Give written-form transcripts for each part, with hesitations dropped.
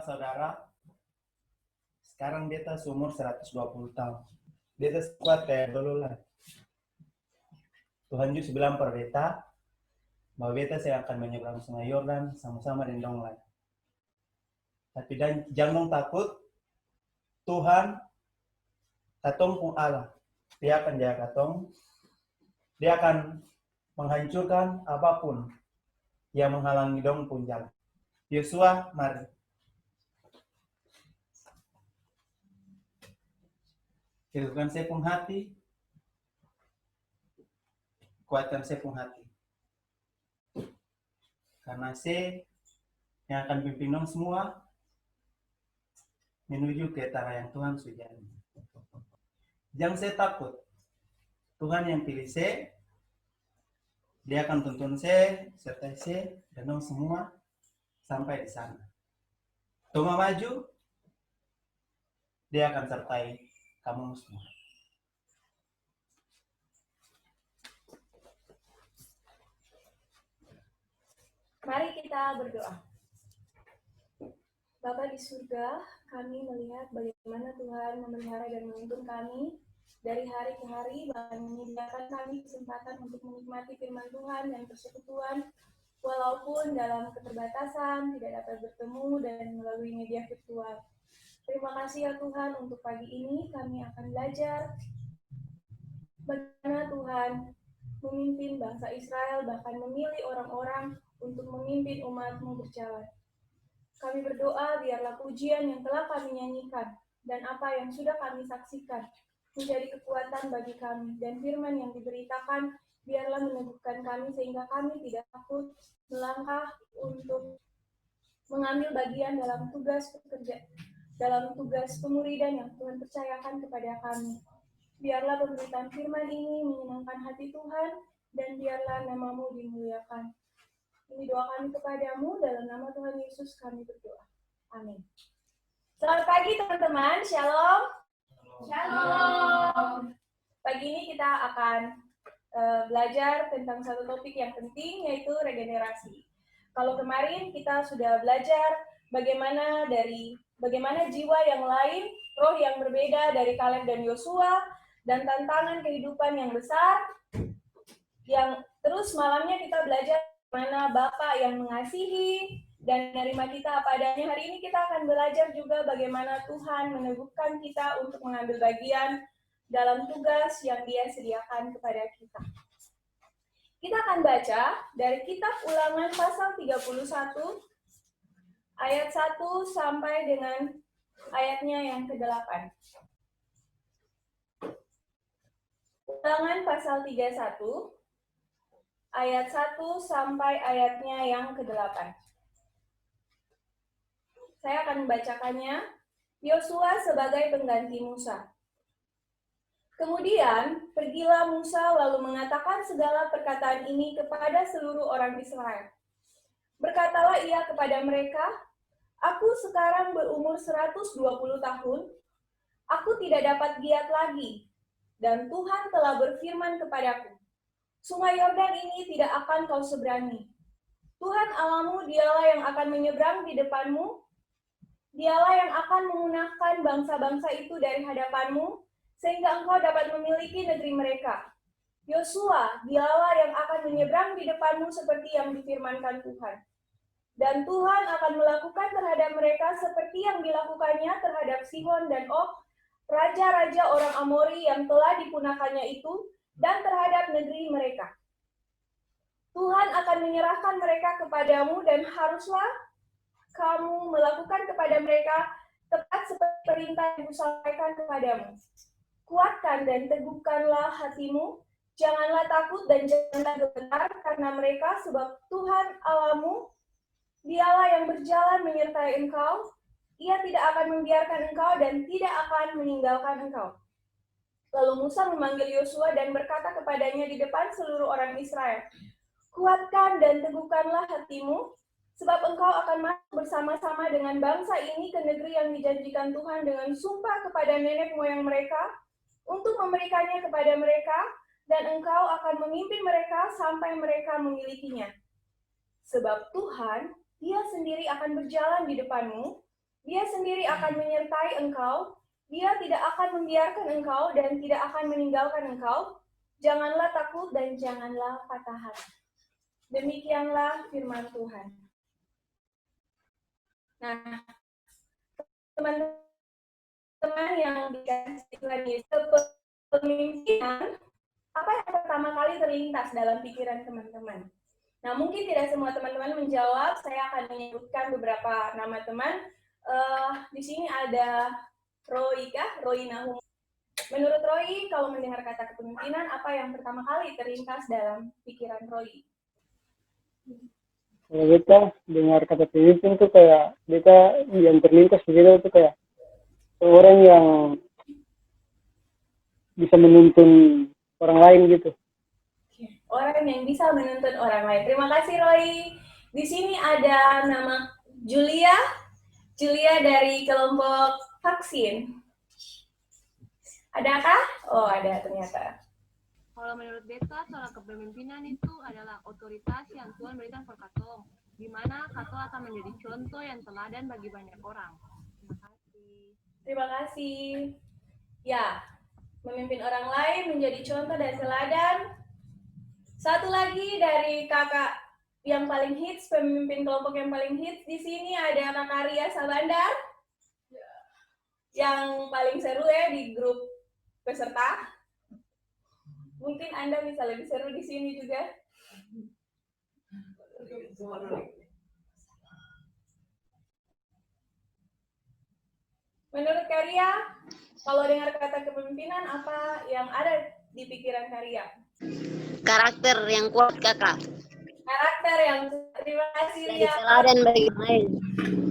saudara, sekarang beta seumur 120 tahun. Beta kuat kayak dulu lah. Tuhan juga bilang per beta, bahwa beta saya akan menyeberang sungai Yordan sama-sama dengan dong lain. Tapi jangan takut, Tuhan, katong pun Allah. Dia akan jaga katong, dia akan menghancurkan apapun yang menghalangi dong pun jalan. Yosua, mari. Teguhkan saya pun hati, kuatkan saya pun hati. Karena saya yang akan pimpin dong semua menuju ke tanah yang Tuhan sudah janji. Jangan saya takut. Tuhan yang pilih saya, dia akan tuntun saya, sertai saya, dan dong semua sampai di sana. Tunggu maju, dia akan sertai kamu semua. Mari kita berdoa. Bapa di surga, kami melihat bagaimana Tuhan memelihara dan menuntun kami dari hari ke hari, bahkan menyediakan kami kesempatan untuk menikmati firman Tuhan dan persekutuan, walaupun dalam keterbatasan, tidak dapat bertemu dan melalui media virtual. Terima kasih ya Tuhan, untuk pagi ini kami akan belajar bagaimana Tuhan memimpin bangsa Israel, bahkan memilih orang-orang untuk memimpin umat-Mu berjalan. Kami berdoa biarlah pujian yang telah kami nyanyikan dan apa yang sudah kami saksikan menjadi kekuatan bagi kami, dan firman yang diberitakan biarlah meneguhkan kami sehingga kami tidak takut melangkah untuk mengambil bagian dalam tugas pemuridan yang Tuhan percayakan kepada kami. Biarlah pemberitaan firman ini menyenangkan hati Tuhan, dan biarlah nama-Mu dimuliakan. Ini doa kami kepadamu, dalam nama Tuhan Yesus kami berdoa. Amin. Selamat pagi teman-teman, Shalom. Shalom. Pagi ini kita akan belajar tentang satu topik yang penting, yaitu regenerasi. Kalau kemarin kita sudah belajar bagaimana jiwa yang lain, roh yang berbeda dari Kaleb dan Yosua, dan tantangan kehidupan yang besar, yang terus malamnya kita belajar mana Bapa yang mengasihi dan menerima kita apa adanya. Hari ini kita akan belajar juga bagaimana Tuhan meneguhkan kita untuk mengambil bagian dalam tugas yang Dia sediakan kepada kita. Kita akan baca dari kitab Ulangan pasal 31 ayat 1 sampai dengan ayatnya yang ke-8. Ulangan pasal 31 ayat 1 sampai ayatnya yang ke-8. Saya akan membacakannya. Yosua sebagai pengganti Musa. Kemudian, pergilah Musa lalu mengatakan segala perkataan ini kepada seluruh orang Israel. Berkatalah ia kepada mereka, "Aku sekarang berumur 120 tahun, aku tidak dapat giat lagi, dan Tuhan telah berfirman kepadaku, Sungai Yordan ini tidak akan kau seberangi. Tuhan Allahmu dialah yang akan menyeberang di depanmu. Dialah yang akan memunahkan bangsa-bangsa itu dari hadapanmu, sehingga engkau dapat memiliki negeri mereka. Yosua, dialah yang akan menyeberang di depanmu seperti yang difirmankan Tuhan. Dan Tuhan akan melakukan terhadap mereka seperti yang dilakukannya terhadap Sihon dan Og, raja-raja orang Amori yang telah dipunahkannya itu, dan terhadap negeri mereka. Tuhan akan menyerahkan mereka kepadamu, dan haruslah kamu melakukan kepada mereka tepat seperti perintah yang kusampaikan kepadamu. Kuatkan dan teguhkanlah hatimu, janganlah takut dan janganlah gentar karena mereka, sebab Tuhan Allahmu, Dialah yang berjalan menyertai engkau. Ia tidak akan membiarkan engkau dan tidak akan meninggalkan engkau. Lalu Musa memanggil Yosua dan berkata kepadanya di depan seluruh orang Israel, "Kuatkan dan teguhkanlah hatimu, sebab engkau akan masuk bersama-sama dengan bangsa ini ke negeri yang dijanjikan Tuhan dengan sumpah kepada nenek moyang mereka, untuk memberikannya kepada mereka, dan engkau akan memimpin mereka sampai mereka memilikinya. Sebab Tuhan, Dia sendiri akan berjalan di depanmu, Dia sendiri akan menyertai engkau, dia tidak akan membiarkan engkau dan tidak akan meninggalkan engkau. Janganlah takut dan janganlah patah hati. Demikianlah firman Tuhan. Nah, teman-teman yang dikasih Tuhan Yesus, kepemimpinan, apa yang pertama kali terlintas dalam pikiran teman-teman? Nah, mungkin tidak semua teman-teman menjawab. Saya akan menyebutkan beberapa nama teman. Di sini ada Roy Nahum. Menurut Roy, kalau mendengar kata kepemimpinan, apa yang pertama kali terlintas dalam pikiran Roy? Kalau kita dengar kata pemimpin tuh kayak kita yang terlintas di kita tuh kayak orang yang bisa menuntun orang lain gitu. Orang yang bisa menuntun orang lain. Terima kasih Roy. Di sini ada nama Julia dari kelompok vaksin. Adakah? Oh, ada ternyata. Kalau menurut beta, soal kepemimpinan itu adalah otoritas yang Tuhan berikan per katong, di mana katong akan menjadi contoh yang teladan bagi banyak orang. Terima kasih. Terima kasih. Ya, memimpin orang lain menjadi contoh dan teladan. Satu lagi dari kakak yang paling hits, pemimpin kelompok yang paling hits di sini ada Kakak Ria Sabandar, yang paling seru ya di grup peserta. Mungkin Anda bisa lebih seru di sini juga. Menurut Karya, kalau dengar kata kepemimpinan, apa yang ada di pikiran Karya? Karakter yang kuat, Kakak. Karakter yang, terima kasih Jadi Ria. teladan bagi yang lain.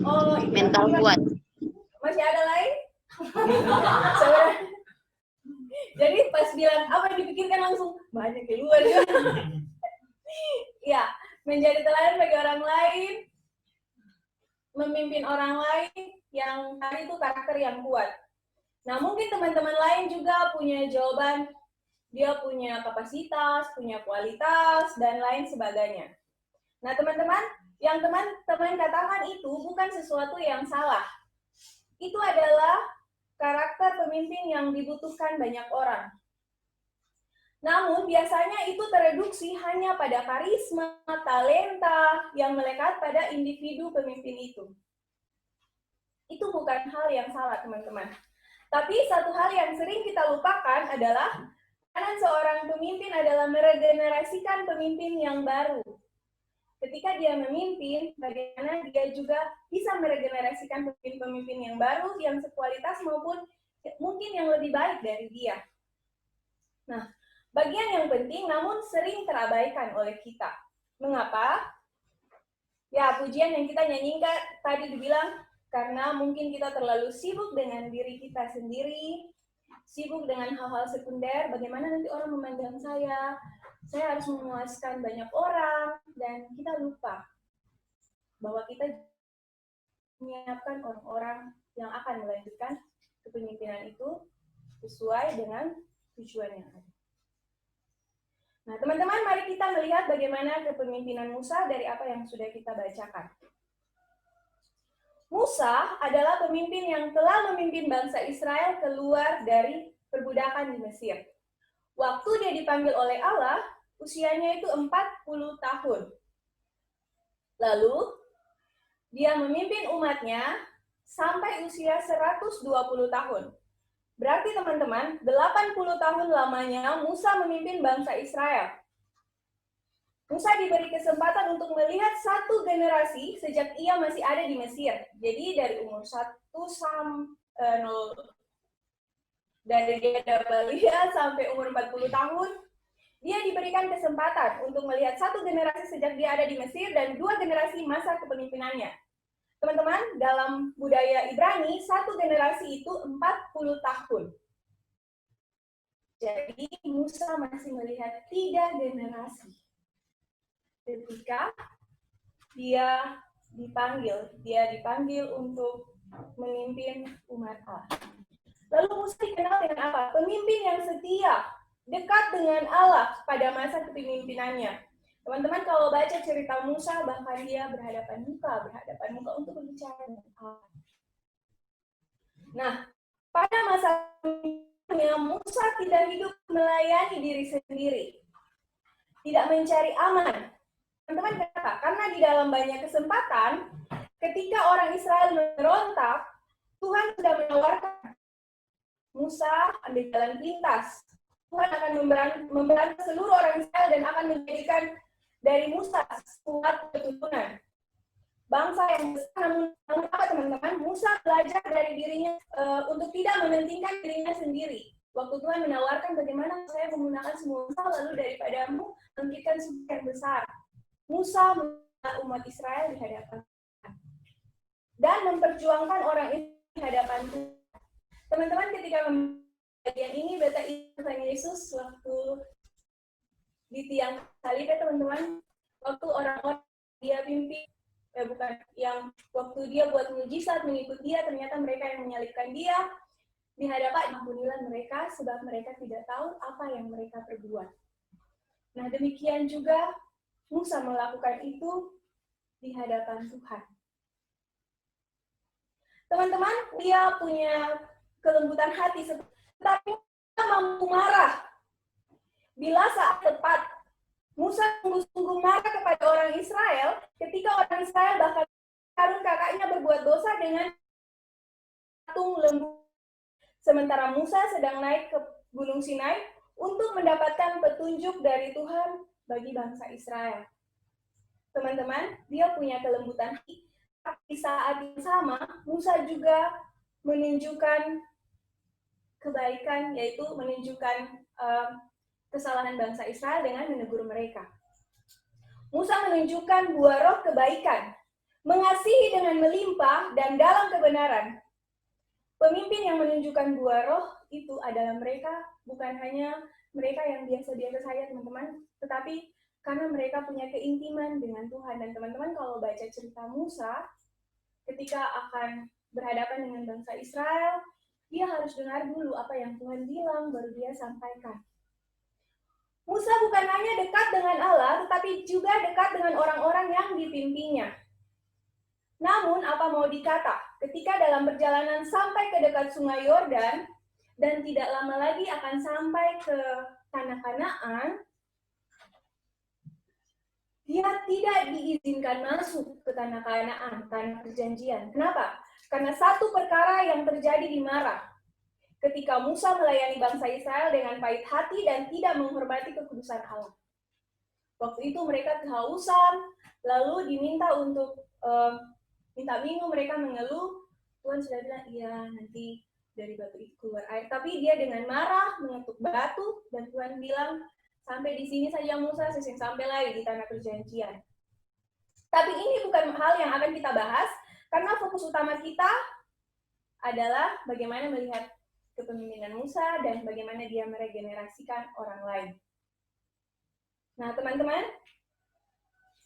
Oh, iya. Mental kuat. Masih ada lain? Jadi pas bilang apa yang dipikirkan langsung banyak keluar. Ya, menjadi teladan bagi orang lain, memimpin orang lain, yang tadi itu karakter yang kuat. Nah, mungkin teman-teman lain juga punya jawaban, dia punya kapasitas, punya kualitas, dan lain sebagainya. Nah, teman-teman, yang teman-teman katakan itu bukan sesuatu yang salah. Itu adalah karakter pemimpin yang dibutuhkan banyak orang. Namun, biasanya itu tereduksi hanya pada karisma, talenta yang melekat pada individu pemimpin itu. Itu bukan hal yang salah, teman-teman. Tapi satu hal yang sering kita lupakan adalah peranan seorang pemimpin adalah meregenerasikan pemimpin yang baru. Ketika dia memimpin, bagaimana dia juga bisa meregenerasikan pemimpin-pemimpin yang baru, yang sekualitas maupun mungkin yang lebih baik dari dia. Nah, bagian yang penting namun sering terabaikan oleh kita. Mengapa? Ya, pujian yang kita nyanyikan tadi dibilang, karena mungkin kita terlalu sibuk dengan diri kita sendiri, sibuk dengan hal-hal sekunder, bagaimana nanti orang memandang saya harus memuaskan banyak orang, dan kita lupa bahwa kita menyiapkan orang-orang yang akan melanjutkan kepemimpinan itu sesuai dengan tujuan yang ada. Nah, teman-teman, mari kita melihat bagaimana kepemimpinan Musa dari apa yang sudah kita bacakan. Musa adalah pemimpin yang telah memimpin bangsa Israel keluar dari perbudakan di Mesir. Waktu dia dipanggil oleh Allah, usianya itu 40 tahun. Lalu, dia memimpin umatnya sampai usia 120 tahun. Berarti teman-teman, 80 tahun lamanya Musa memimpin bangsa Israel. Musa diberi kesempatan untuk melihat satu generasi sejak ia masih ada di Mesir. Jadi dari umur 1 sampai 0, dari dia belia sampai umur 40 tahun, dia diberikan kesempatan untuk melihat satu generasi sejak dia ada di Mesir dan 2 generasi masa kepemimpinannya. Teman-teman, dalam budaya Ibrani, satu generasi itu 40 tahun. Jadi Musa masih melihat 3 generasi. Ketika dia dipanggil untuk memimpin umat Allah. Lalu Musa dikenal dengan apa? Pemimpin yang setia, dekat dengan Allah pada masa kepemimpinannya. Teman-teman kalau baca cerita Musa, bahkan dia berhadapan muka untuk berbicara dengan Allah. Nah, pada masa Musa tidak hidup melayani diri sendiri, tidak mencari aman. Teman-teman, kenapa? Karena di dalam banyak kesempatan, ketika orang Israel memberontak, Tuhan sudah menawarkan Musa ambil jalan pintas. Tuhan akan memberantas seluruh orang Israel dan akan menjadikan dari Musa suatu keturunan. Bangsa yang besar, namun apa teman-teman? Musa belajar dari dirinya untuk tidak mementingkan dirinya sendiri. Waktu Tuhan menawarkan bagaimana saya menggunakan semua bangsa lalu daripadamu membangkitkan suku yang besar. Musa menggunakan umat Israel di hadapan Tuhan dan memperjuangkan orang itu di hadapan Tuhan. Teman-teman, ketika bagian ini beta Tuhan Yesus waktu di tiang salib ya teman-teman, waktu orang-orang dia pimpin, bukan yang waktu dia buat mujizat mengikut dia, ternyata mereka yang menyalibkan dia di hadapan, ampunilah mereka sebab mereka tidak tahu apa yang mereka perbuat. Nah, demikian juga Musa melakukan itu di hadapan Tuhan. Teman-teman, dia punya kelembutan hati, tetapi Musa mampu marah. Bila saat tepat, Musa sungguh-sungguh marah kepada orang Israel ketika orang Israel bahkan Harun kakaknya berbuat dosa dengan patung lembu. Sementara Musa sedang naik ke Gunung Sinai untuk mendapatkan petunjuk dari Tuhan bagi bangsa Israel. Teman-teman, dia punya kelembutan hati. Tapi saat yang sama, Musa juga menunjukkan kebaikan, yaitu menunjukkan kesalahan bangsa Israel dengan menegur mereka. Musa menunjukkan buah roh kebaikan, mengasihi dengan melimpah dan dalam kebenaran. Pemimpin yang menunjukkan buah roh itu adalah mereka, bukan hanya mereka yang biasa-biasa saja teman-teman, tetapi karena mereka punya keintiman dengan Tuhan. Dan teman-teman kalau baca cerita Musa, ketika akan berhadapan dengan bangsa Israel, dia harus dengar dulu apa yang Tuhan bilang, baru dia sampaikan. Musa bukan hanya dekat dengan Allah, tetapi juga dekat dengan orang-orang yang dipimpinnya. Namun, apa mau dikata, ketika dalam perjalanan sampai ke dekat sungai Yordan, dan tidak lama lagi akan sampai ke tanah Kanaan, dia tidak diizinkan masuk ke tanah Kanaan, tanah perjanjian. Kenapa? Karena satu perkara yang terjadi di Marah. Ketika Musa melayani bangsa Israel dengan pahit hati dan tidak menghormati kekudusan Allah. Waktu itu mereka kehausan, lalu diminta untuk minta minum, mereka mengeluh. Tuhan sudah bilang, iya nanti dari batu itu keluar air. Tapi dia dengan marah mengetuk batu, dan Tuhan bilang, sampai di sini saja Musa, sesing sampai lagi di tanah perjanjian. Tapi ini bukan hal yang akan kita bahas, karena fokus utama kita adalah bagaimana melihat kepemimpinan Musa dan bagaimana dia meregenerasikan orang lain. Nah, teman-teman,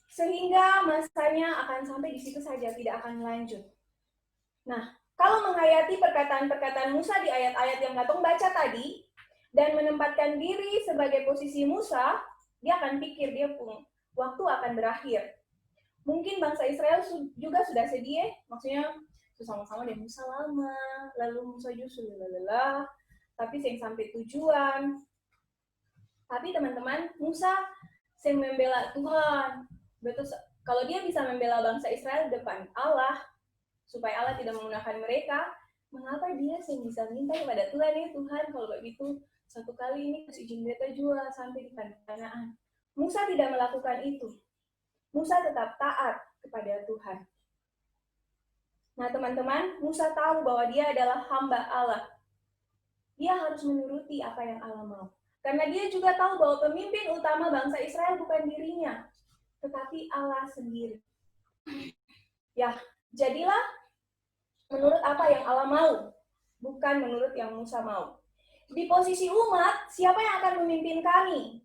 sehingga masanya akan sampai di situ saja, tidak akan lanjut. Nah, kalau menghayati perkataan-perkataan Musa di ayat-ayat yang Katong baca tadi, dan menempatkan diri sebagai posisi Musa, dia akan pikir dia pun waktu akan berakhir. Mungkin bangsa Israel juga sudah sedih, maksudnya sama-sama dengan Musa lama, lalu Musa justru lelah, tapi yang sampai tujuan. Tapi teman-teman, Musa yang membela Tuhan. Betul, kalau dia bisa membela bangsa Israel di depan Allah, supaya Allah tidak menggunakan mereka, mengapa dia yang bisa minta kepada Tuhan, ya Tuhan, kalau begitu satu kali ini kasih izin beta juga sampai di tanah Kanaan. Musa tidak melakukan itu. Musa tetap taat kepada Tuhan. Nah teman-teman, Musa tahu bahwa dia adalah hamba Allah. Dia harus menuruti apa yang Allah mau. Karena dia juga tahu bahwa pemimpin utama bangsa Israel bukan dirinya, tetapi Allah sendiri. Ya, jadilah menurut apa yang Allah mau, bukan menurut yang Musa mau. Di posisi umat, siapa yang akan memimpin kami?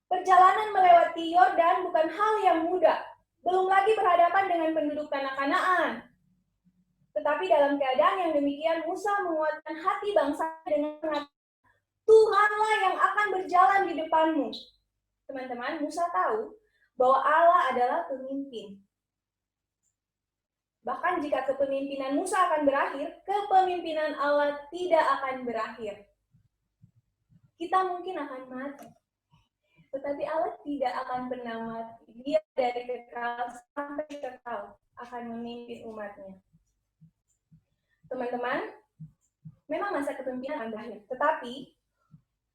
Perjalanan melewati Yordan bukan hal yang mudah. Belum lagi berhadapan dengan penduduk tanah Kanaan. Tetapi dalam keadaan yang demikian, Musa menguatkan hati bangsa dengan mengatakan, Tuhanlah yang akan berjalan di depanmu. Teman-teman, Musa tahu bahwa Allah adalah pemimpin. Bahkan jika kepemimpinan Musa akan berakhir, kepemimpinan Allah tidak akan berakhir. Kita mungkin akan mati, tetapi Allah tidak akan pernah mati. Dia dari kekal sampai kekal akan memimpin umatnya. Teman-teman, memang masa kepemimpinan akan berakhir, tetapi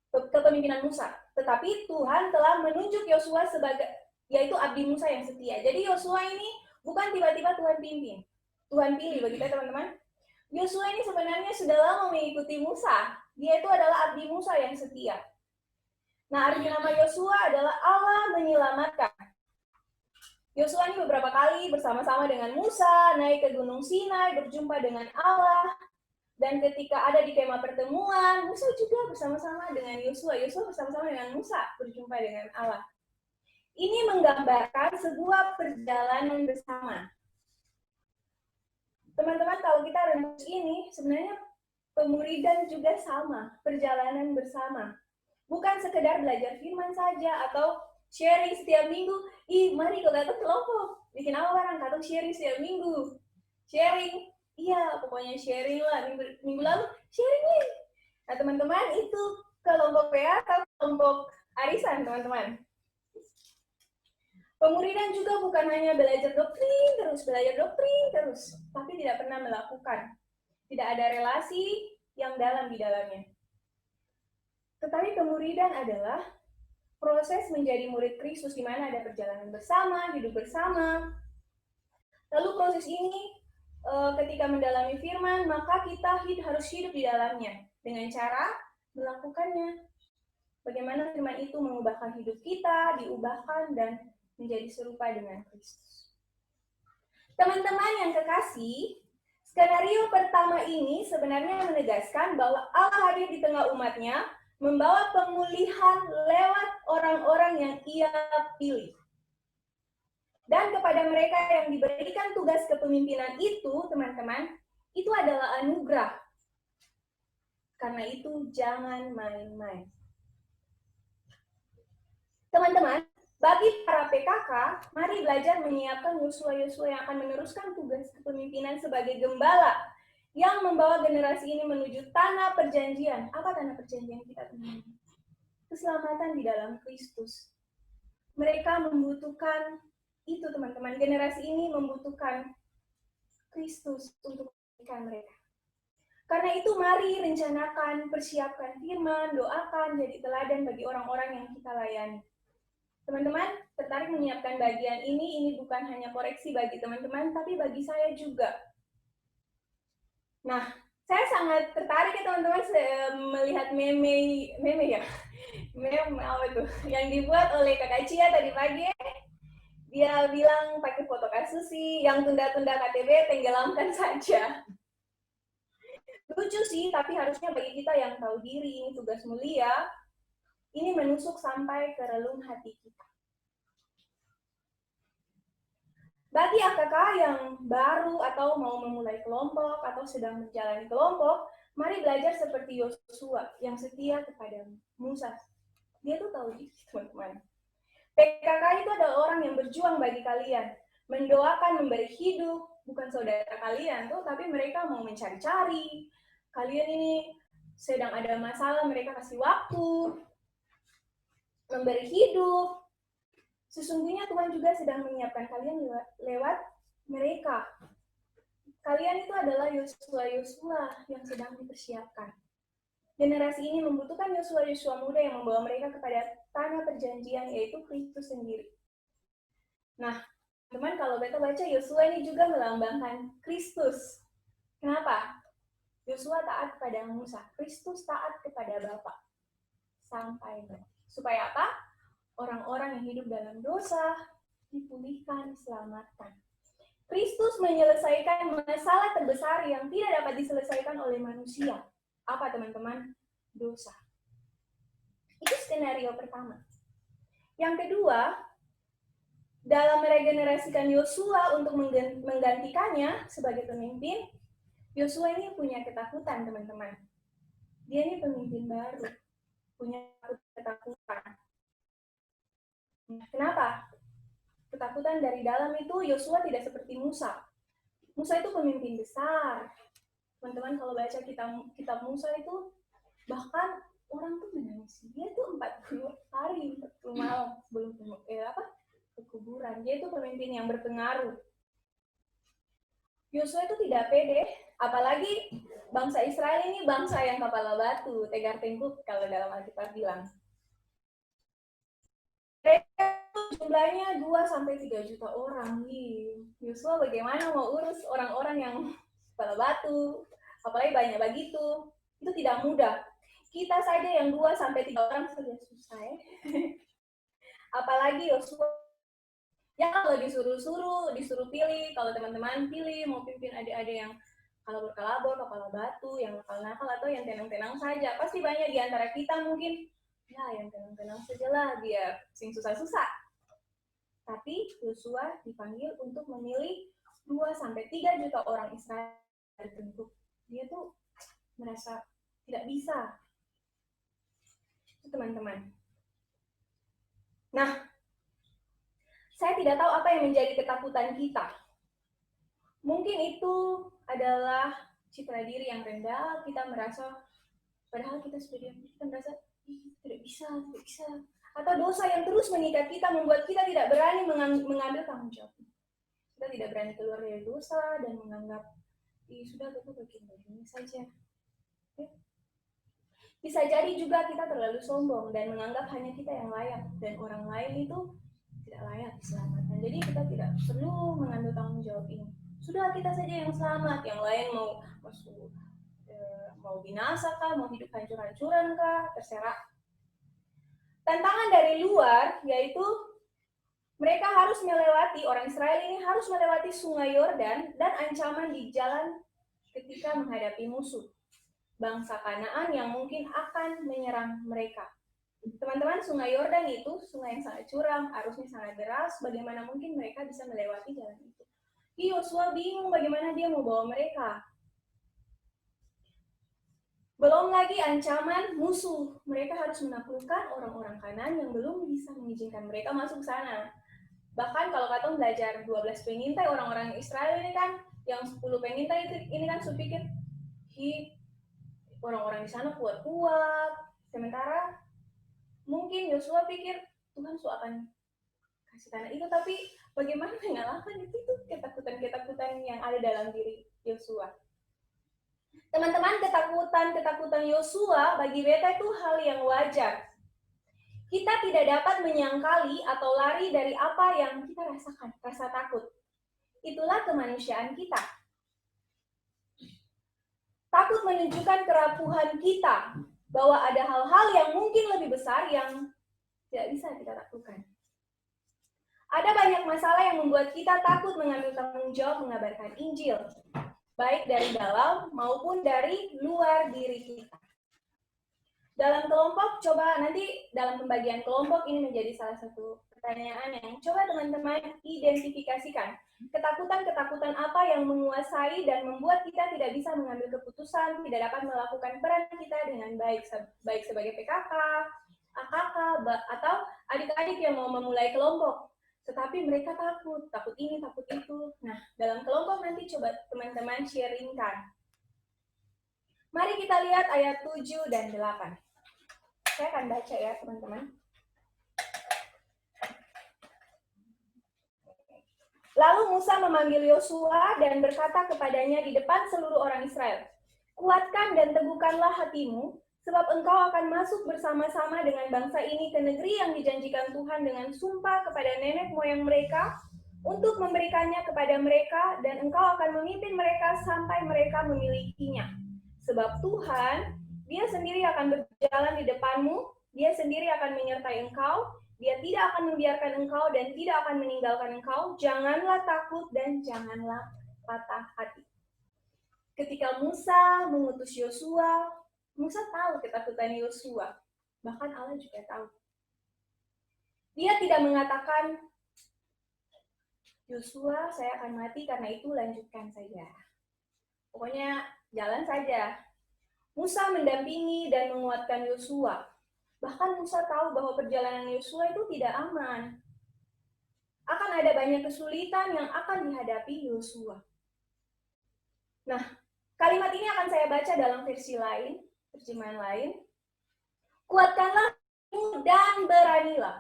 kepemimpinan Musa. Tetapi Tuhan telah menunjuk Yosua sebagai, yaitu abdi Musa yang setia. Jadi Yosua ini bukan tiba-tiba Tuhan pimpin. Tuhan pilih bagi kita teman-teman. Yosua ini sebenarnya sudah lama mengikuti Musa. Dia itu adalah abdi Musa yang setia. Nah, arti nama Yosua adalah Allah menyelamatkan. Yosua ini beberapa kali bersama-sama dengan Musa naik ke Gunung Sinai, berjumpa dengan Allah. Dan ketika ada di kemah pertemuan, Musa juga bersama-sama dengan Yosua. Yosua bersama-sama dengan Musa berjumpa dengan Allah. Ini menggambarkan sebuah perjalanan bersama. Teman-teman, kalau kita renung ini, sebenarnya pemuridan juga sama, perjalanan bersama. Bukan sekedar belajar firman saja, atau sharing setiap minggu. Mari kita datang kelompok. Bikin apa barang? Atau sharing setiap minggu. Sharing. Iya, pokoknya sharing lah. Minggu lalu, sharing nih. Nah, teman-teman, itu kelompok PA atau kelompok arisan, teman-teman. Pemuridan juga bukan hanya belajar doktrin terus, tapi tidak pernah melakukan. Tidak ada relasi yang dalam di dalamnya. Tetapi pemuridan adalah proses menjadi murid Kristus di mana ada perjalanan bersama, hidup bersama. Lalu proses ini ketika mendalami firman, maka kita harus hidup di dalamnya dengan cara melakukannya. Bagaimana firman itu mengubahkan hidup kita, diubahkan dan menjadi serupa dengan Kristus. Teman-teman yang kekasih, skenario pertama ini sebenarnya menegaskan bahwa Allah hadir di tengah umatnya, membawa pemulihan lewat orang-orang yang Ia pilih. Dan kepada mereka yang diberikan tugas kepemimpinan itu, teman-teman, itu adalah anugerah. Karena itu jangan main-main. Teman-teman, bagi para PKK, mari belajar menyiapkan Yosua-Yosua yang akan meneruskan tugas kepemimpinan sebagai gembala yang membawa generasi ini menuju tanah perjanjian. Apa tanah perjanjian kita, teman-teman? Keselamatan di dalam Kristus. Mereka membutuhkan itu, teman-teman. Generasi ini membutuhkan Kristus untuk memberikan mereka. Karena itu mari rencanakan, persiapkan firman, doakan, jadi teladan bagi orang-orang yang kita layani. Teman-teman, tertarik menyiapkan bagian ini bukan hanya koreksi bagi teman-teman, tapi bagi saya juga. Nah, saya sangat tertarik ya teman-teman melihat meme ya. Meme apa tuh? Yang dibuat oleh Kakak Cia tadi pagi. Dia bilang pakai foto Kasusi, yang tunda-tunda KTB tenggelamkan saja. Lucu sih, tapi harusnya bagi kita yang tahu diri, ini tugas mulia, ini menusuk sampai ke relung hati kita. Bagi AKK yang baru atau mau memulai kelompok atau sedang menjalani kelompok, mari belajar seperti Yosua yang setia kepada Musa. Dia tuh tahu diri, teman-teman. PKK itu adalah orang yang berjuang bagi kalian, mendoakan, memberi hidup, bukan saudara kalian tuh, tapi mereka mau mencari-cari. Kalian ini sedang ada masalah, mereka kasih waktu, memberi hidup. Sesungguhnya Tuhan juga sedang menyiapkan kalian lewat mereka. Kalian itu adalah Yosua-Yosua yang sedang dipersiapkan. Generasi ini membutuhkan Yosua-Yosua muda yang membawa mereka kepada tanah perjanjian, yaitu Kristus sendiri. Nah, teman, kalau kita baca Yosua ini juga melambangkan Kristus. Kenapa? Yosua taat kepada Musa, Kristus taat kepada Bapa. Sampai supaya apa? Orang-orang yang hidup dalam dosa dipulihkan, diselamatkan. Kristus menyelesaikan masalah terbesar yang tidak dapat diselesaikan oleh manusia. Apa, teman-teman? Dosa. Itu skenario pertama. Yang kedua, dalam meregenerasikan Yosua untuk menggantikannya sebagai pemimpin, Yosua ini punya ketakutan, teman-teman. Dia ini pemimpin baru, punya ketakutan. Kenapa? Ketakutan dari dalam itu Yosua tidak seperti Musa. Musa itu pemimpin besar. Teman-teman kalau baca kitab Musa itu, bahkan orang tuh menangis. Dia tuh 40 hari, 40 malam sebelum ke kuburan. Dia itu pemimpin yang berpengaruh. Yosua itu tidak pede, apalagi bangsa Israel ini bangsa yang kepala batu, tegar tengkuk kalau dalam Alkitab bilang. Mereka jumlahnya 2-3 juta orang. Yosua bagaimana mau urus orang-orang yang kepala batu, apalagi banyak begitu. Itu tidak mudah. Kita saja yang 2-3 orang saja susah ya. Apalagi Yosua. Ya kalau disuruh pilih, kalau teman-teman pilih mau pimpin adik-adik yang kalabor-kalabor, kepala batu, yang nakal-nakal atau yang tenang-tenang saja. Pasti banyak di antara kita mungkin, ya yang tenang-tenang saja lah, biar sing susah-susah. Tapi Yosua dipanggil untuk memilih 2-3 juta orang Israel bentuk. Dia tuh merasa tidak bisa. Teman-teman. Nah, saya tidak tahu apa yang menjadi ketakutan kita. Mungkin itu adalah citra diri yang rendah, kita merasa, padahal kita sudah diam, kita merasa, tidak bisa. Atau dosa yang terus mengikat kita, membuat kita tidak berani mengambil tanggung jawab. Kita tidak berani keluar dari dosa dan menganggap, sudah betul begini saja. Ya. Bisa jadi juga kita terlalu sombong dan menganggap hanya kita yang layak, dan orang lain itu tidak layak diselamatkan. Jadi kita tidak perlu mengambil tanggung jawab ini. Sudah kita saja yang selamat, yang lain mau masuk, mau binasa kah, mau hidup hancur-hancuran kah, terserah. Tantangan dari luar yaitu mereka harus melewati, orang Israel ini harus melewati sungai Yordan dan ancaman di jalan ketika menghadapi musuh. Bangsa Kanaan yang mungkin akan menyerang mereka. Teman-teman, sungai Yordan itu sungai yang sangat curam, arusnya sangat deras, bagaimana mungkin mereka bisa melewati jalan itu? Yosua bingung bagaimana dia mau bawa mereka. Belum lagi ancaman musuh, mereka harus menaklukkan orang-orang Kanaan yang belum bisa mengizinkan mereka masuk sana. Bahkan kalau kata belajar 12 pengintai orang-orang Israel ini kan, yang 10 pengintai itu ini kan saya pikir, orang-orang di sana kuat-kuat, sementara mungkin Yosua pikir Tuhan akan kasih tanah itu, tapi bagaimana mengalahkan itu ketakutan-ketakutan yang ada dalam diri Yosua. Teman-teman, ketakutan Yosua bagi beta itu hal yang wajar. Kita tidak dapat menyangkali atau lari dari apa yang kita rasakan, rasa takut. Itulah kemanusiaan kita. Takut menunjukkan kerapuhan kita, bahwa ada hal-hal yang mungkin lebih besar yang tidak bisa kita lakukan. Ada banyak masalah yang membuat kita takut mengambil tanggung jawab mengabarkan Injil, baik dari dalam maupun dari luar diri kita. Dalam kelompok, coba nanti dalam pembagian kelompok ini menjadi salah satu pertanyaan yang coba teman-teman identifikasikan. Ketakutan-ketakutan apa yang menguasai dan membuat kita tidak bisa mengambil keputusan, tidak dapat melakukan peran kita dengan baik sebagai PKK, AKK, atau adik-adik yang mau memulai kelompok. Tetapi mereka takut ini, takut itu. Nah, dalam kelompok nanti coba teman-teman sharingkan. Mari kita lihat ayat 7 dan 8. Saya akan baca ya, teman-teman. Lalu Musa memanggil Yosua dan berkata kepadanya di depan seluruh orang Israel, "Kuatkan dan teguhkanlah hatimu, sebab engkau akan masuk bersama-sama dengan bangsa ini ke negeri yang dijanjikan Tuhan dengan sumpah kepada nenek moyang mereka, untuk memberikannya kepada mereka, dan engkau akan memimpin mereka sampai mereka memilikinya. Sebab Tuhan, Dia sendiri akan berjalan di depanmu, Dia sendiri akan menyertai engkau, Dia tidak akan membiarkan engkau dan tidak akan meninggalkan engkau. Janganlah takut dan janganlah patah hati." Ketika Musa mengutus Yosua, Musa tahu ketakutan Yosua. Bahkan Allah juga tahu. Dia tidak mengatakan, "Yosua, saya akan mati karena itu lanjutkan saja. Pokoknya jalan saja." Musa mendampingi dan menguatkan Yosua. Bahkan Musa tahu bahwa perjalanan Yosua itu tidak aman. Akan ada banyak kesulitan yang akan dihadapi Yosua. Nah, kalimat ini akan saya baca dalam versi lain, terjemahan lain. Kuatkanlah dan beranilah.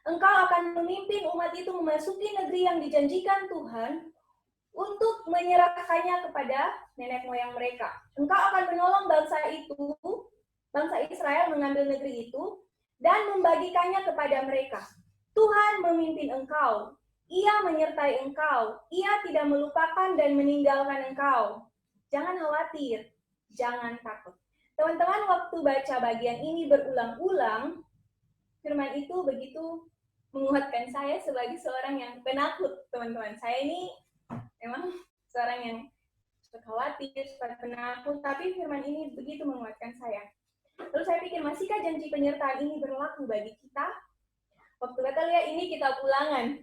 Engkau akan memimpin umat itu memasuki negeri yang dijanjikan Tuhan untuk menyerahkannya kepada nenek moyang mereka. Engkau akan menolong bangsa Israel mengambil negeri itu, dan membagikannya kepada mereka. Tuhan memimpin engkau. Ia menyertai engkau. Ia tidak melupakan dan meninggalkan engkau. Jangan khawatir. Jangan takut. Teman-teman, waktu baca bagian ini berulang-ulang, firman itu begitu menguatkan saya sebagai seorang yang penakut, teman-teman. Saya ini memang seorang yang suka khawatir, suka penakut, tapi firman ini begitu menguatkan saya. Lalu saya pikir, masihkah janji penyertaan ini berlaku bagi kita? Waktu kata lihat ini kitab Ulangan.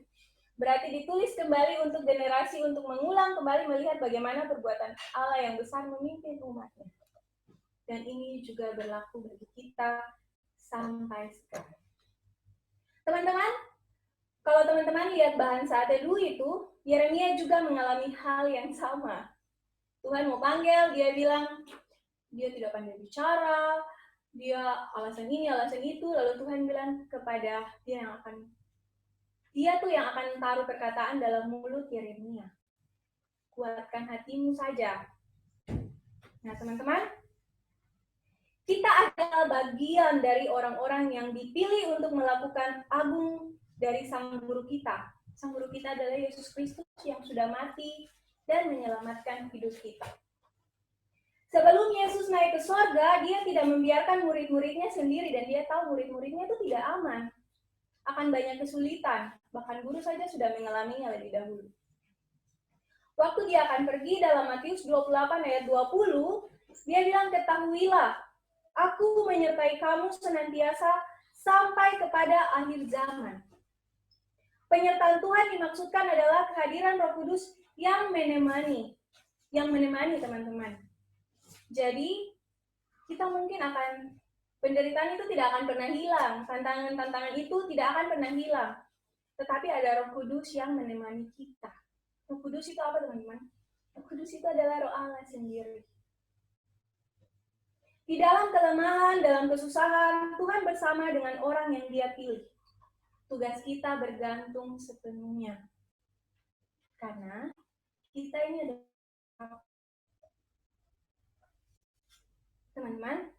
Berarti ditulis kembali untuk generasi untuk mengulang kembali melihat bagaimana perbuatan Allah yang besar memimpin umatnya. Dan ini juga berlaku bagi kita sampai sekarang. Teman-teman, kalau teman-teman lihat bahan saat teduh itu, Yeremia juga mengalami hal yang sama. Tuhan mau panggil, dia bilang, dia tidak pandai bicara, dia alasan ini, alasan itu, lalu Tuhan bilang kepada dia yang akan taruh perkataan dalam mulut Yeremia. Kuatkan hatimu saja. Nah, teman-teman, kita adalah bagian dari orang-orang yang dipilih untuk melakukan agung dari Sang Guru kita. Sang Guru kita adalah Yesus Kristus yang sudah mati dan menyelamatkan hidup kita. Sebelum Yesus naik ke surga, dia tidak membiarkan murid-muridnya sendiri, dan dia tahu murid-muridnya itu tidak aman. Akan banyak kesulitan, bahkan guru saja sudah mengalaminya lebih dahulu. Waktu dia akan pergi dalam Matius 28 ayat 20, dia bilang, ketahuilah, aku menyertai kamu senantiasa sampai kepada akhir zaman. Penyertaan Tuhan dimaksudkan adalah kehadiran Roh Kudus yang menemani teman-teman. Jadi, kita mungkin penderitaan itu tidak akan pernah hilang, tantangan-tantangan itu tidak akan pernah hilang. Tetapi ada Roh Kudus yang menemani kita. Roh Kudus itu apa, teman-teman? Roh Kudus itu adalah Roh Allah sendiri. Di dalam kelemahan, dalam kesusahan, Tuhan bersama dengan orang yang Dia pilih. Tugas kita bergantung sepenuhnya. Karena kita ini adalah teman-teman,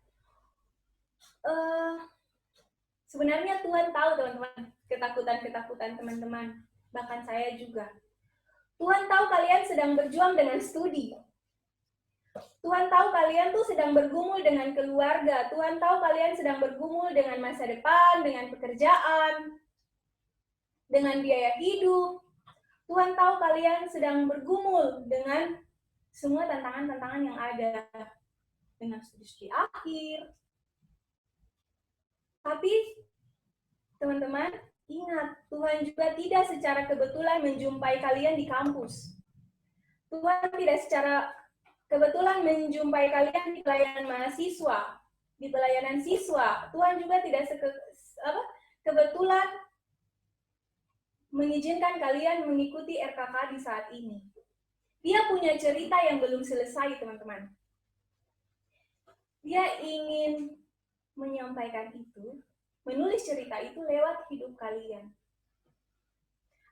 sebenarnya Tuhan tahu, teman-teman, ketakutan-ketakutan teman-teman, bahkan saya juga. Tuhan tahu kalian sedang berjuang dengan studi. Tuhan tahu kalian tuh sedang bergumul dengan keluarga. Tuhan tahu kalian sedang bergumul dengan masa depan, dengan pekerjaan, dengan biaya hidup. Tuhan tahu kalian sedang bergumul dengan semua tantangan-tantangan yang ada. Dengan studi akhir. Tapi, teman-teman, ingat, Tuhan juga tidak secara kebetulan menjumpai kalian di kampus. Tuhan tidak secara kebetulan menjumpai kalian di pelayanan mahasiswa, di pelayanan siswa. Tuhan juga tidak kebetulan mengizinkan kalian mengikuti RKK di saat ini. Dia punya cerita yang belum selesai, teman-teman. Dia ingin menyampaikan itu, menulis cerita itu lewat hidup kalian.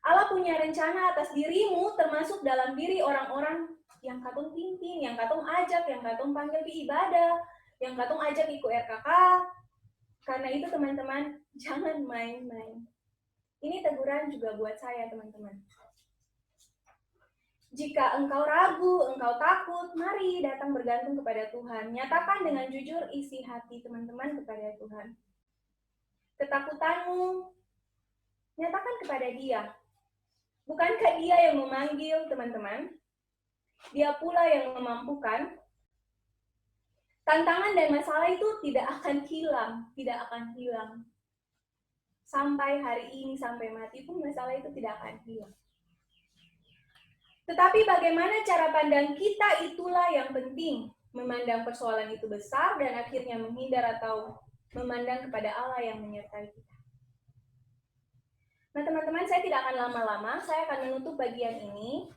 Allah punya rencana atas dirimu, termasuk dalam diri orang-orang yang katong pimpin, yang katong ajak, yang katong panggil di ibadah, yang katong ajak ikut RKK. Karena itu, teman-teman, jangan main-main. Ini teguran juga buat saya, teman-teman. Jika engkau ragu, engkau takut, mari datang bergantung kepada Tuhan. Nyatakan dengan jujur isi hati teman-teman kepada Tuhan. Ketakutanmu, nyatakan kepada Dia. Bukankah Dia yang memanggil, teman-teman? Dia pula yang memampukan. Tantangan dan masalah itu tidak akan hilang. Sampai hari ini, sampai mati pun masalah itu tidak akan hilang. Tetapi bagaimana cara pandang kita itulah yang penting. Memandang persoalan itu besar dan akhirnya menghindar atau memandang kepada Allah yang menyertai kita. Nah, teman-teman, saya tidak akan lama-lama, saya akan menutup bagian ini.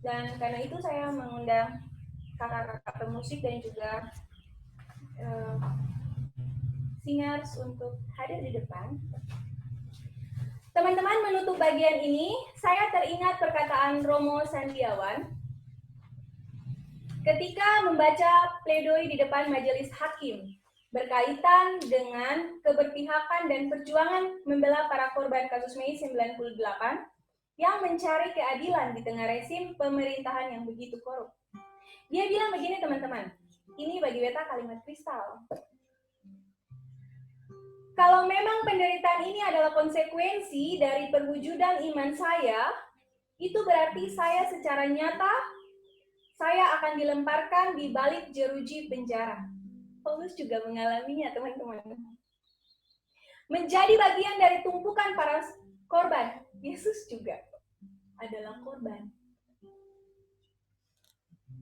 Dan karena itu saya mengundang kakak-kakak pemusik dan juga singers untuk hadir di depan. Teman-teman, menutup bagian ini, saya teringat perkataan Romo Sandiawan ketika membaca pledoi di depan majelis hakim berkaitan dengan keberpihakan dan perjuangan membela para korban kasus Mei 98 yang mencari keadilan di tengah rezim pemerintahan yang begitu korup. Dia bilang begini, teman-teman, ini bagi beta kalimat kristal. Kalau memang penderitaan ini adalah konsekuensi dari perwujudan iman saya, itu berarti saya secara nyata, saya akan dilemparkan di balik jeruji penjara. Paulus juga mengalaminya, teman-teman. Menjadi bagian dari tumpukan para korban, Yesus juga adalah korban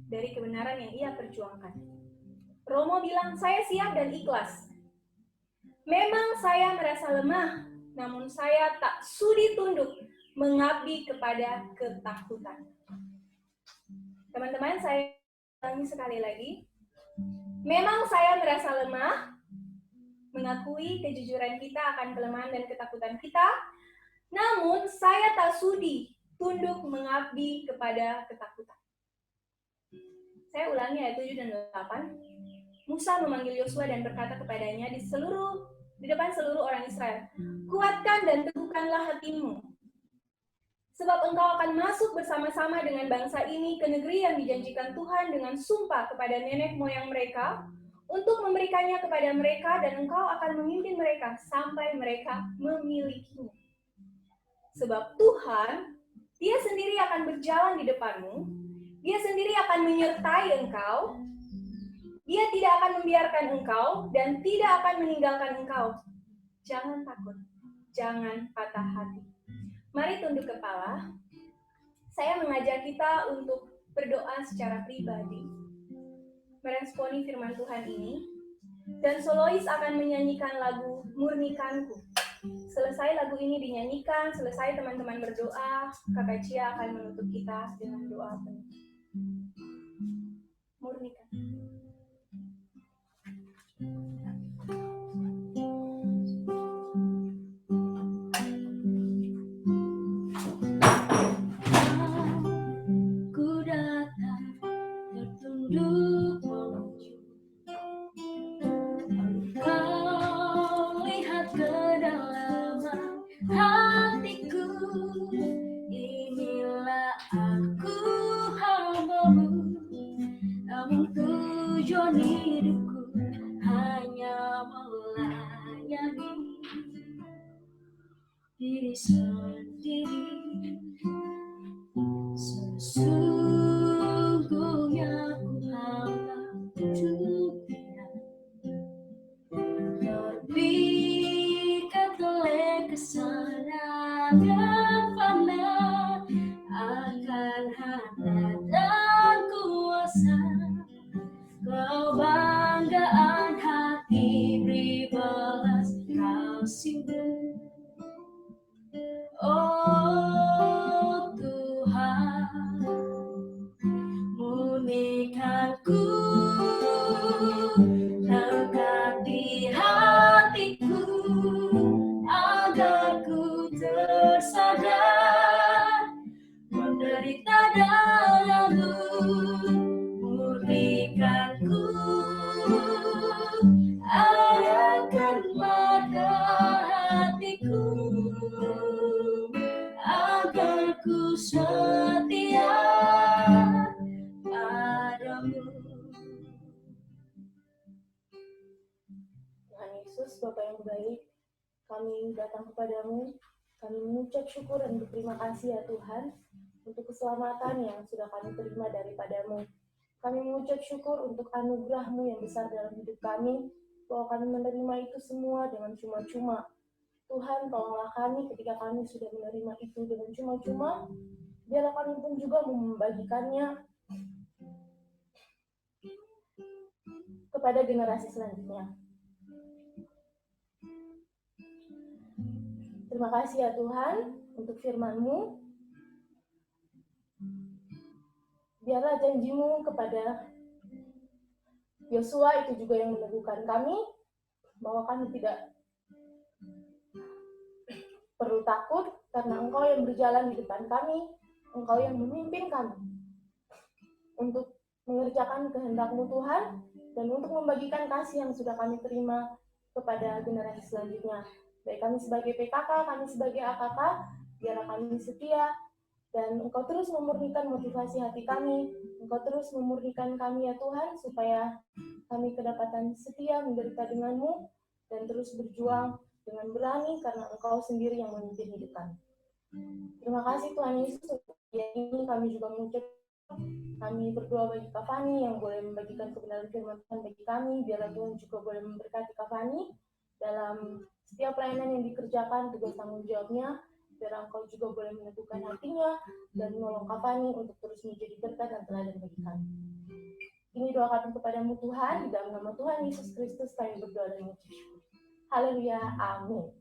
dari kebenaran yang ia perjuangkan. Romo bilang, saya siap dan ikhlas. Memang saya merasa lemah, namun saya tak sudi tunduk mengabdi kepada ketakutan. Teman-teman, saya ulangi sekali lagi. Memang saya merasa lemah, mengakui kejujuran kita akan kelemahan dan ketakutan kita, namun saya tak sudi tunduk mengabdi kepada ketakutan. Saya ulangi ayat 7 dan 8. Musa memanggil Yosua dan berkata kepadanya di depan seluruh orang Israel, kuatkan dan teguhkanlah hatimu, sebab engkau akan masuk bersama-sama dengan bangsa ini ke negeri yang dijanjikan Tuhan dengan sumpah kepada nenek moyang mereka, untuk memberikannya kepada mereka, dan engkau akan memimpin mereka sampai mereka memilikinya. Sebab Tuhan, Dia sendiri akan berjalan di depanmu, Dia sendiri akan menyertai engkau, Dia tidak akan membiarkan engkau dan tidak akan meninggalkan engkau. Jangan takut, jangan patah hati. Mari tunduk kepala. Saya mengajak kita untuk berdoa secara pribadi, meresponi firman Tuhan ini, dan solois akan menyanyikan lagu Murnikanku. Selesai lagu ini dinyanyikan, selesai teman-teman berdoa, Kakak Cia akan menutup kita dengan doa penutup. Murnikan. Tujuan hidupku hanya melayani diri sendiri. Sesungguhnya ku hamba dunia, terpikat oleh kesenangan fana akan harta dan kuasa. Kebanggaan hati beri belas kasih-Mu, oh Tuhan, murnikanku, lengkapi hatiku, agar ku tersadar menderita dalam-Mu. Murnikanku, arahkan mata hatiku, agar ku setia padamu. Tuhan Yesus, Bapa yang baik, kami datang kepadamu, kami mengucap syukur dan berterima kasih ya Tuhan, untuk keselamatan yang sudah kami terima daripadamu. Kami mengucap syukur untuk anugerah-Mu yang besar dalam hidup kami, bahwa kami menerima itu semua dengan cuma-cuma. Tuhan, tolonglah kami ketika kami sudah menerima itu dengan cuma-cuma, biarlah kami pun juga membagikannya kepada generasi selanjutnya. Terima kasih ya Tuhan untuk firman-Mu. biarlah janjimu kepada Yosua itu juga yang meneguhkan kami, bahwa kami tidak perlu takut, karena Engkau yang berjalan di depan kami, Engkau yang memimpin kami untuk mengerjakan kehendak-Mu Tuhan, dan untuk membagikan kasih yang sudah kami terima kepada generasi selanjutnya. Baik kami sebagai PKK, kami sebagai AKK, biarlah kami setia, dan Engkau terus memurnikan motivasi hati kami, Engkau terus memurnikan kami ya Tuhan, supaya kami kedapatan setia menderita denganmu, dan terus berjuang dengan berani, karena Engkau sendiri yang memimpin hidup kami. Terima kasih Tuhan Yesus, untuk ini kami juga mengucap, kami berdoa bagi Kak Fani yang boleh membagikan kebenaran firman Tuhan bagi kami, biarlah Tuhan juga boleh memberkati Kak Fani dalam setiap pelayanan yang dikerjakan, tugas tanggung jawabnya, biar Engkau juga boleh meneguhkan hatinya dan menolong Kak Fani untuk terus menjadi berkat dan teladan bagi kami. Ini doa kami kepadamu Tuhan, di dalam nama Tuhan Yesus Kristus kami berdoa dan mengucap syukur. Haleluya, amin.